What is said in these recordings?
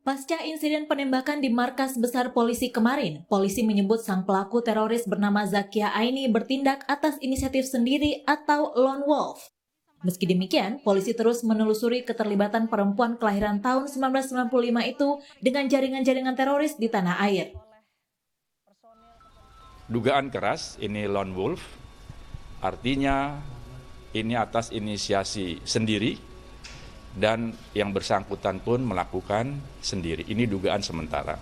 Pasca insiden penembakan di markas besar polisi kemarin, polisi menyebut sang pelaku teroris bernama Zakia Aini bertindak atas inisiatif sendiri atau lone wolf. Meski demikian, polisi terus menelusuri keterlibatan perempuan kelahiran tahun 1995 itu dengan jaringan-jaringan teroris di tanah air. Dugaan keras ini lone wolf, artinya ini atas inisiasi sendiri dan yang bersangkutan pun melakukan sendiri. Ini dugaan sementara.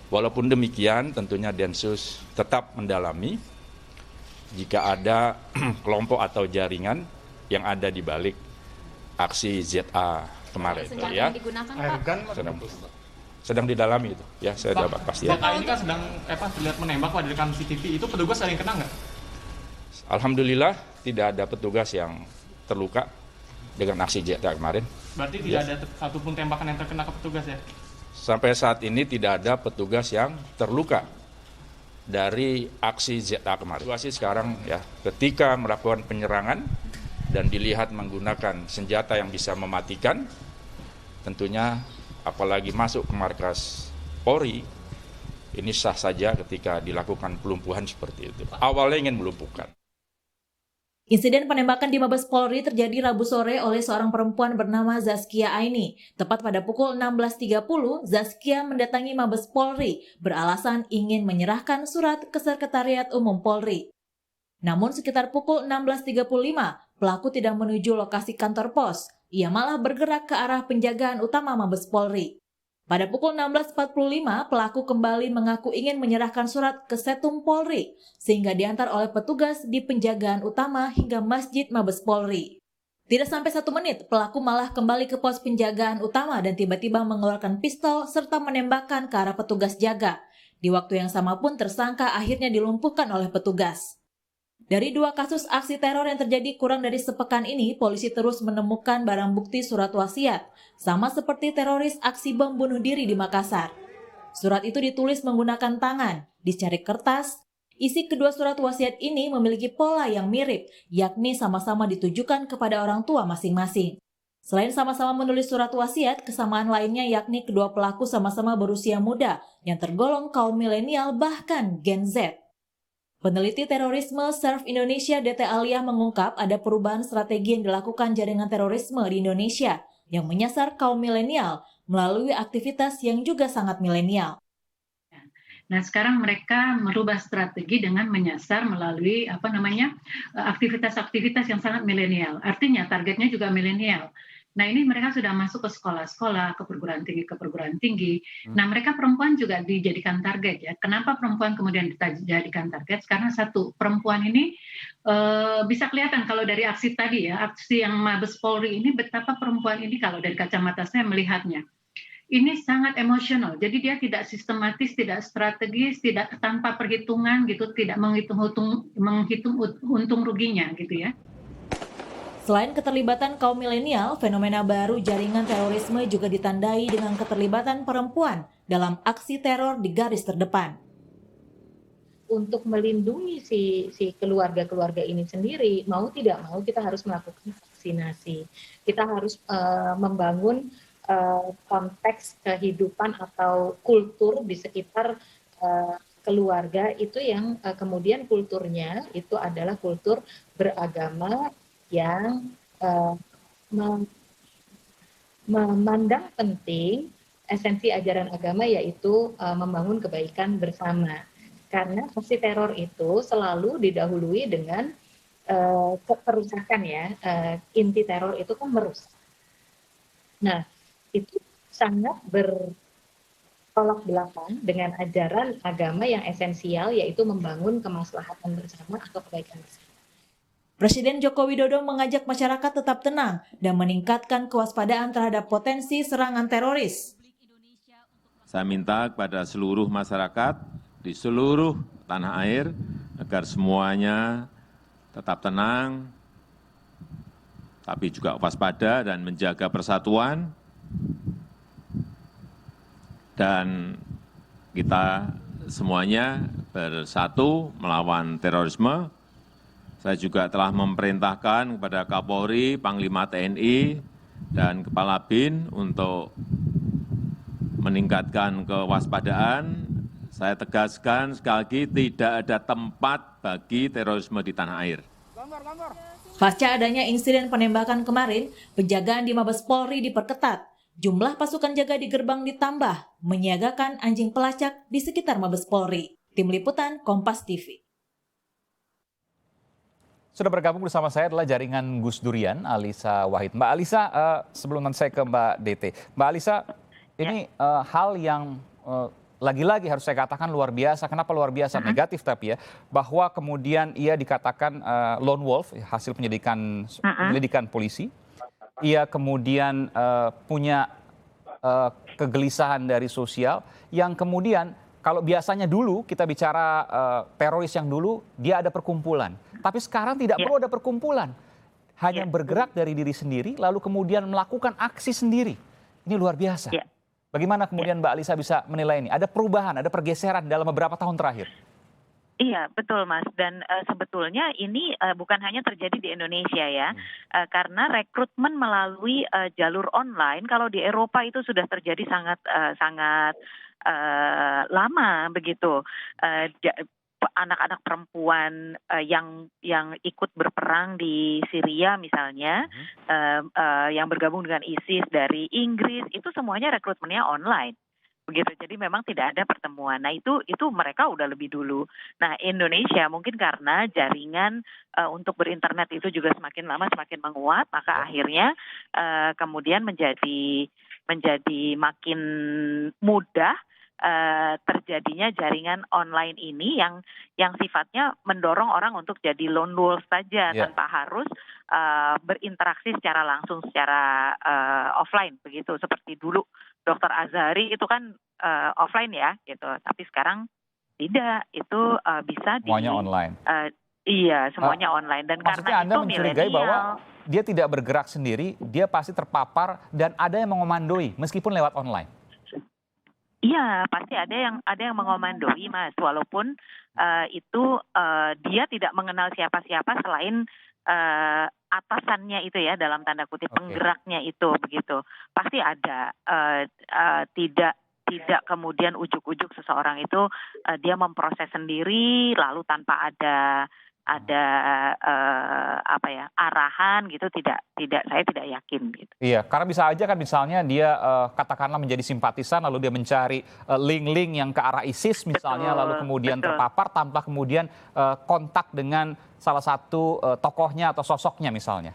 Walaupun demikian, tentunya Densus tetap mendalami jika ada kelompok atau jaringan yang ada di balik aksi ZA kemarin. Senjata Ya. yang digunakan, Pak? Sedang didalami itu, ya saya dapat pasti. ZA ini kan sedang terlihat menembak Pak dari rekaman CCTV, itu petugas ada yang kena nggak? Alhamdulillah tidak ada petugas yang terluka dengan aksi ZA kemarin. Berarti tidak ada satupun tembakan yang terkena ke petugas ya? Sampai saat ini tidak ada petugas yang terluka dari aksi ZA kemarin. Situasi sekarang ya, ketika melakukan penyerangan dan dilihat menggunakan senjata yang bisa mematikan, tentunya apalagi masuk ke markas Polri, ini sah saja ketika dilakukan pelumpuhan seperti itu. Awalnya ingin melumpuhkan. Insiden penembakan di Mabes Polri terjadi Rabu sore oleh seorang perempuan bernama Zaskia Aini. Tepat pada pukul 16.30, Zaskia mendatangi Mabes Polri beralasan ingin menyerahkan surat ke Sekretariat Umum Polri. Namun sekitar pukul 16.35, pelaku tidak menuju lokasi kantor pos. Ia malah bergerak ke arah penjagaan utama Mabes Polri. Pada pukul 16.45, pelaku kembali mengaku ingin menyerahkan surat ke Setum Polri, sehingga diantar oleh petugas di penjagaan utama hingga Masjid Mabes Polri. Tidak sampai 1 menit, pelaku malah kembali ke pos penjagaan utama dan tiba-tiba mengeluarkan pistol serta menembakkan ke arah petugas jaga. Di waktu yang sama pun tersangka akhirnya dilumpuhkan oleh petugas. Dari 2 kasus aksi teror yang terjadi kurang dari sepekan ini, polisi terus menemukan barang bukti surat wasiat, sama seperti teroris aksi bom bunuh diri di Makassar. Surat itu ditulis menggunakan tangan, dicarik kertas. Isi kedua surat wasiat ini memiliki pola yang mirip, yakni sama-sama ditujukan kepada orang tua masing-masing. Selain sama-sama menulis surat wasiat, kesamaan lainnya yakni kedua pelaku sama-sama berusia muda, yang tergolong kaum milenial bahkan Gen Z. Peneliti terorisme Serve Indonesia DT Alia mengungkap ada perubahan strategi yang dilakukan jaringan terorisme di Indonesia yang menyasar kaum milenial melalui aktivitas yang juga sangat milenial. Nah, sekarang mereka merubah strategi dengan menyasar melalui aktivitas-aktivitas yang sangat milenial. Artinya targetnya juga milenial. Nah, ini mereka sudah masuk ke sekolah-sekolah, ke perguruan tinggi. Nah, mereka perempuan juga dijadikan target ya. Kenapa perempuan kemudian dijadikan target? Karena satu, perempuan ini bisa kelihatan kalau dari aksi tadi ya, aksi yang Mabes Polri ini betapa perempuan ini kalau dari kacamata saya melihatnya. Ini sangat emosional. Jadi dia tidak sistematis, tidak strategis, tidak tanpa perhitungan gitu, tidak menghitung untung ruginya gitu ya. Selain keterlibatan kaum milenial, fenomena baru jaringan terorisme juga ditandai dengan keterlibatan perempuan dalam aksi teror di garis terdepan. Untuk melindungi si keluarga-keluarga ini sendiri, mau tidak mau kita harus melakukan vaksinasi. Kita harus membangun konteks kehidupan atau kultur di sekitar keluarga itu yang kemudian kulturnya itu adalah kultur beragama yang memandang penting esensi ajaran agama yaitu membangun kebaikan bersama. Karena aksi teror itu selalu didahului dengan kerusakan ya, inti teror itu kan merusak. Nah, itu sangat bertolak belakang dengan ajaran agama yang esensial yaitu membangun kemaslahatan bersama atau kebaikan bersama. Presiden Joko Widodo mengajak masyarakat tetap tenang dan meningkatkan kewaspadaan terhadap potensi serangan teroris. Saya minta kepada seluruh masyarakat di seluruh tanah air agar semuanya tetap tenang, tapi juga waspada dan menjaga persatuan. Dan kita semuanya bersatu melawan terorisme. Saya juga telah memerintahkan kepada Kapolri, Panglima TNI, dan Kepala BIN untuk meningkatkan kewaspadaan. Saya tegaskan sekali lagi, tidak ada tempat bagi terorisme di tanah air. Pasca adanya insiden penembakan kemarin, penjagaan di Mabes Polri diperketat. Jumlah pasukan jaga di gerbang ditambah, menyiagakan anjing pelacak di sekitar Mabes Polri. Tim Liputan Kompas TV. Sudah bergabung bersama saya adalah jaringan Gus Durian, Alisa Wahid. Mbak Alisa, sebelum nanti saya ke Mbak DT. Mbak Alisa, ini hal yang lagi-lagi harus saya katakan luar biasa. Kenapa luar biasa? Negatif tapi ya. Bahwa kemudian ia dikatakan lone wolf, hasil penyelidikan polisi. Ia kemudian punya kegelisahan dari sosial yang kemudian kalau biasanya dulu kita bicara teroris yang dulu dia ada perkumpulan. Tapi sekarang tidak perlu ada perkumpulan. Hanya bergerak dari diri sendiri lalu kemudian melakukan aksi sendiri. Ini luar biasa. Bagaimana kemudian Mbak Alisa bisa menilai ini? Ada perubahan, ada pergeseran dalam beberapa tahun terakhir? Iya, betul Mas. Dan sebetulnya ini bukan hanya terjadi di Indonesia ya. Karena rekrutmen melalui jalur online, kalau di Eropa itu sudah terjadi sangat lama begitu. Anak-anak perempuan yang ikut berperang di Syria misalnya, yang bergabung dengan ISIS dari Inggris, itu semuanya rekrutmennya online. Begitu, jadi memang tidak ada pertemuan. Nah itu mereka udah lebih dulu. Nah Indonesia mungkin karena jaringan untuk berinternet itu juga semakin lama semakin menguat, maka akhirnya kemudian menjadi makin mudah terjadinya jaringan online ini yang sifatnya mendorong orang untuk jadi lone wolf saja tanpa harus berinteraksi secara langsung secara offline begitu, seperti dulu Dr. Azhari itu kan offline ya gitu, tapi sekarang tidak, itu bisa semuanya online. Iya, semuanya online. Dan maksudnya karena Anda itu mencurigai bahwa dia tidak bergerak sendiri, dia pasti terpapar dan ada yang mengomandoi meskipun lewat online. Iya, pasti ada yang mengomandoi Mas, walaupun itu dia tidak mengenal siapa-siapa selain atasannya itu ya, dalam tanda kutip penggeraknya itu begitu. Pasti ada, tidak kemudian ujuk-ujuk seseorang itu dia memproses sendiri lalu tanpa ada arahan gitu, saya tidak yakin gitu. Iya, karena bisa aja kan misalnya dia katakanlah menjadi simpatisan lalu dia mencari link-link yang ke arah ISIS misalnya, lalu kemudian terpapar tanpa kemudian kontak dengan salah satu tokohnya atau sosoknya misalnya.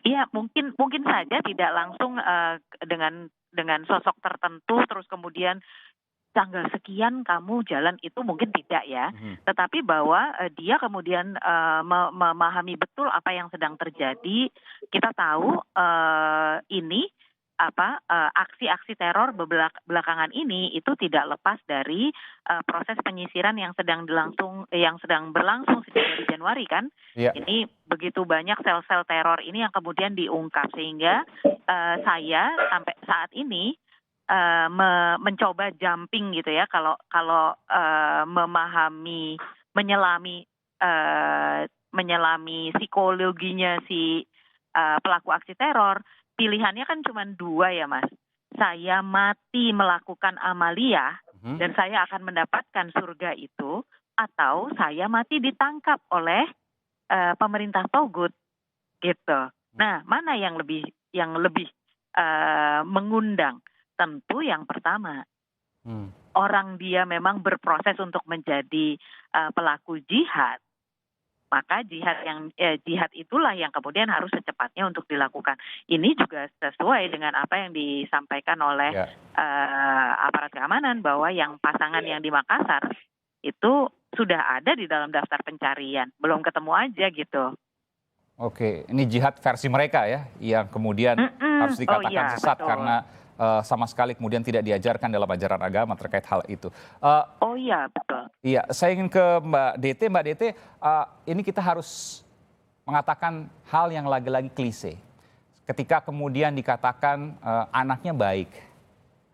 Iya, mungkin saja tidak langsung dengan sosok tertentu terus kemudian tanggal sekian kamu jalan, itu mungkin tidak ya. Tetapi bahwa dia kemudian memahami betul apa yang sedang terjadi. Kita tahu ini aksi-aksi teror belakangan ini itu tidak lepas dari proses penyisiran yang sedang berlangsung sejak dari Januari kan. Ini begitu banyak sel-sel teror ini yang kemudian diungkap, sehingga saya sampai saat ini mencoba jumping gitu ya, kalau menyelami psikologinya si pelaku aksi teror. Pilihannya kan cuma dua ya Mas. Saya mati melakukan amaliyah dan saya akan mendapatkan surga itu, atau saya mati ditangkap oleh pemerintah Togut gitu. Nah, mana yang lebih mengundang? Tentu yang pertama. Orang dia memang berproses untuk menjadi pelaku jihad, maka jihad itulah yang kemudian harus secepatnya untuk dilakukan. Ini juga sesuai dengan apa yang disampaikan oleh aparat keamanan, bahwa yang pasangan yang di Makassar itu sudah ada di dalam daftar pencarian, belum ketemu aja gitu. Oke, ini jihad versi mereka ya, yang kemudian harus dikatakan sesat, betul. Karena sama sekali kemudian tidak diajarkan dalam ajaran agama terkait hal itu. Betul. Iya, saya ingin ke Mbak DT. Mbak DT, ini kita harus mengatakan hal yang lagi-lagi klise. Ketika kemudian dikatakan anaknya baik,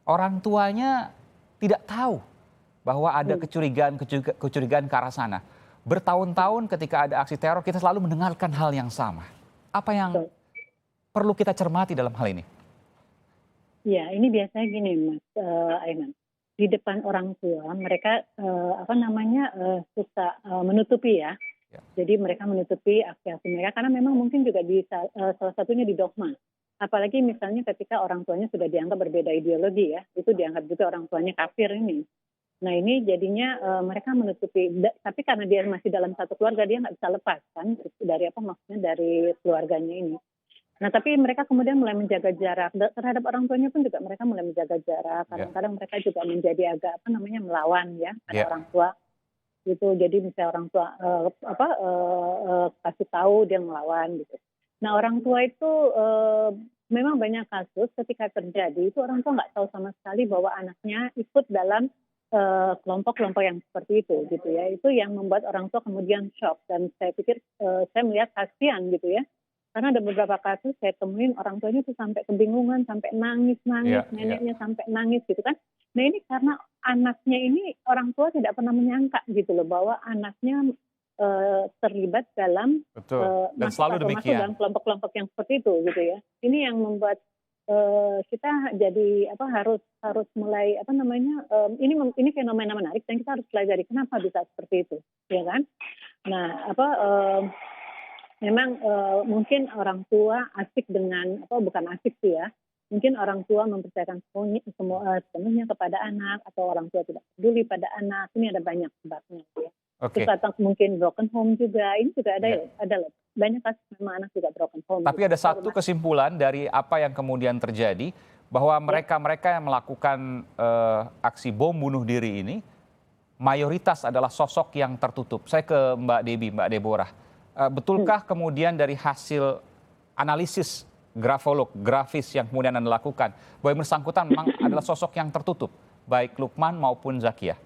orang tuanya tidak tahu bahwa ada kecurigaan ke arah sana. Bertahun-tahun ketika ada aksi teror, kita selalu mendengarkan hal yang sama. Apa yang perlu kita cermati dalam hal ini? Ya, ini biasanya gini, Mas Aiman. Di depan orang tua, mereka suka menutupi ya. Ya. Jadi mereka menutupi aksi-aksi mereka karena memang mungkin juga salah satunya di dogma. Apalagi misalnya ketika orang tuanya sudah dianggap berbeda ideologi ya, itu dianggap juga orang tuanya kafir ini. Nah ini jadinya mereka menutupi, tapi karena dia masih dalam satu keluarga, dia nggak bisa lepas kan dari keluarganya ini. Nah, tapi mereka kemudian mulai menjaga jarak terhadap orang tuanya pun juga mereka mulai menjaga jarak. Kadang-kadang mereka juga menjadi agak melawan ya pada orang tua. Gitu. Jadi misalnya orang tua kasih tahu dia melawan gitu. Nah, orang tua itu memang banyak kasus ketika terjadi itu orang tua nggak tahu sama sekali bahwa anaknya ikut dalam kelompok-kelompok yang seperti itu gitu ya. Itu yang membuat orang tua kemudian shock dan saya pikir saya melihat kasihan gitu ya. Karena ada beberapa kasus saya temuin orang tuanya itu sampai kebingungan, sampai nangis, neneknya sampai nangis gitu kan. Nah ini karena anaknya ini orang tua tidak pernah menyangka gitu loh bahwa anaknya terlibat dalam dan selalu masuk dalam kelompok-kelompok yang seperti itu gitu ya. Ini yang membuat kita jadi harus mulai ini fenomena menarik dan kita harus pelajari kenapa bisa seperti itu, ya kan? Nah memang mungkin orang tua asik dengan bukan asik sih ya. Mungkin orang tua mempercayakan sepenuhnya kepada anak atau orang tua tidak peduli pada anak. Ini ada banyak sebabnya. Ya. Okay. Terus atau mungkin broken home juga. Ini juga ada banyak kasus memang anak juga broken home. Tapi ada satu kesimpulan dari apa yang kemudian terjadi bahwa mereka yang melakukan aksi bom bunuh diri ini mayoritas adalah sosok yang tertutup. Saya ke Mbak Debbie, Mbak Deborah. Betulkah kemudian dari hasil analisis grafis yang kemudian Anda lakukan bahwa yang bersangkutan memang adalah sosok yang tertutup, baik Lukman maupun Zakia?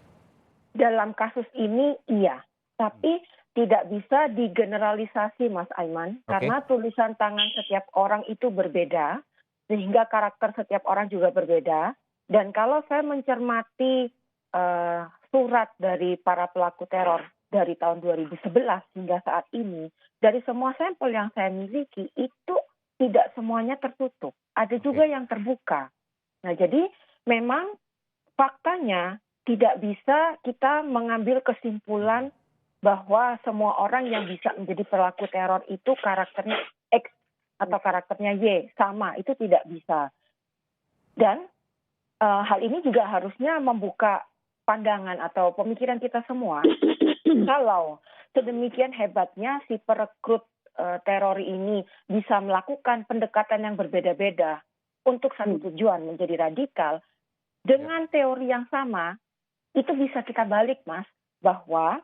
Dalam kasus ini iya, tapi tidak bisa digeneralisasi Mas Aiman, karena tulisan tangan setiap orang itu berbeda, sehingga karakter setiap orang juga berbeda. Dan kalau saya mencermati surat dari para pelaku teror dari tahun 2011 hingga saat ini, dari semua sampel yang saya miliki, itu tidak semuanya tertutup. Ada juga yang terbuka. Nah, jadi memang faktanya tidak bisa kita mengambil kesimpulan bahwa semua orang yang bisa menjadi pelaku teror itu karakternya X atau karakternya Y, sama. Itu tidak bisa. Dan hal ini juga harusnya membuka pandangan atau pemikiran kita semua. Kalau sedemikian hebatnya si perekrut teror ini bisa melakukan pendekatan yang berbeda-beda untuk satu tujuan menjadi radikal, dengan teori yang sama, itu bisa kita balik, Mas, bahwa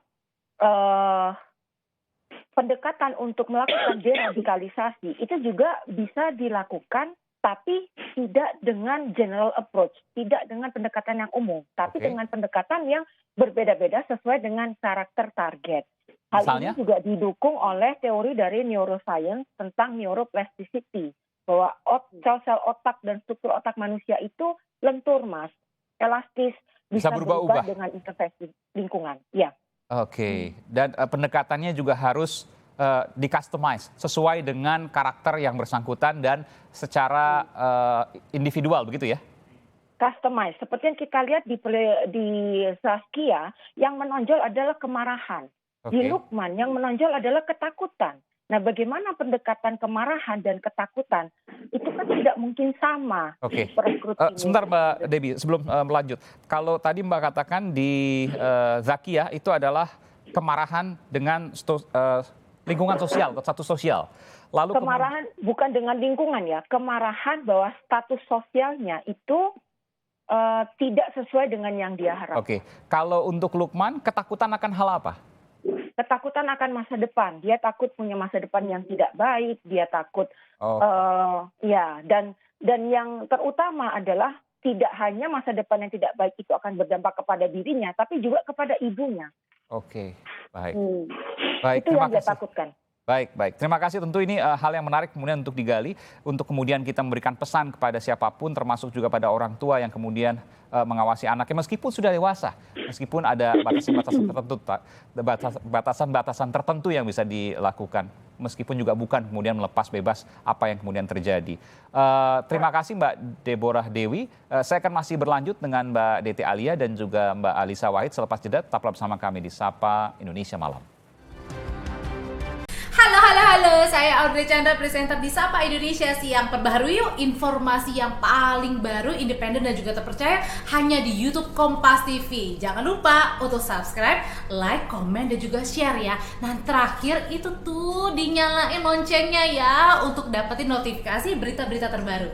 pendekatan untuk melakukan deradikalisasi itu juga bisa dilakukan tapi tidak dengan general approach, tidak dengan pendekatan yang umum, tapi dengan pendekatan yang berbeda-beda sesuai dengan karakter target. Hal ini juga didukung oleh teori dari neuroscience tentang neuroplasticity, bahwa sel-sel otak dan struktur otak manusia itu lentur, Mas, elastis, bisa berubah dengan intervensi lingkungan. Ya. Dan pendekatannya juga harus di-customize sesuai dengan karakter yang bersangkutan dan secara individual, begitu ya? Customize. Seperti yang kita lihat di Zaskia, yang menonjol adalah kemarahan. Di Lukman, yang menonjol adalah ketakutan. Nah, bagaimana pendekatan kemarahan dan ketakutan? Itu kan tidak mungkin sama. Sebentar Mbak Debbie, sebelum melanjut. Kalau tadi Mbak katakan di Zakia itu adalah kemarahan dengan lingkungan sosial atau status sosial. Lalu kemarahan bukan dengan lingkungan ya, kemarahan bahwa status sosialnya itu tidak sesuai dengan yang dia harapkan. Kalau untuk Lukman, ketakutan akan hal apa? Ketakutan akan masa depan. Dia takut punya masa depan yang tidak baik. Dia takut, dan yang terutama adalah tidak hanya masa depan yang tidak baik itu akan berdampak kepada dirinya, tapi juga kepada ibunya. Baik. Itu yang dia takutkan. Baik, baik. Terima kasih. Tentu ini hal yang menarik kemudian untuk digali, untuk kemudian kita memberikan pesan kepada siapapun, termasuk juga pada orang tua yang kemudian mengawasi anaknya, meskipun sudah dewasa, meskipun ada batasan-batasan tertentu, batasan-batasan tertentu yang bisa dilakukan, meskipun juga bukan kemudian melepas bebas apa yang kemudian terjadi. Terima kasih Mbak Deborah Dewi. Saya akan masih berlanjut dengan Mbak Dete Alia dan juga Mbak Alisa Wahid selepas jeda. Tetaplah bersama kami di Sapa Indonesia Malam. Halo, saya Audrey Chandra, presenter di Sapa Indonesia Siang. Perbaharui yuk informasi yang paling baru, independen dan juga terpercaya hanya di YouTube Kompas TV. Jangan lupa untuk subscribe, like, komen, dan juga share ya. Nah terakhir itu tuh dinyalain loncengnya ya untuk dapetin notifikasi berita-berita terbaru.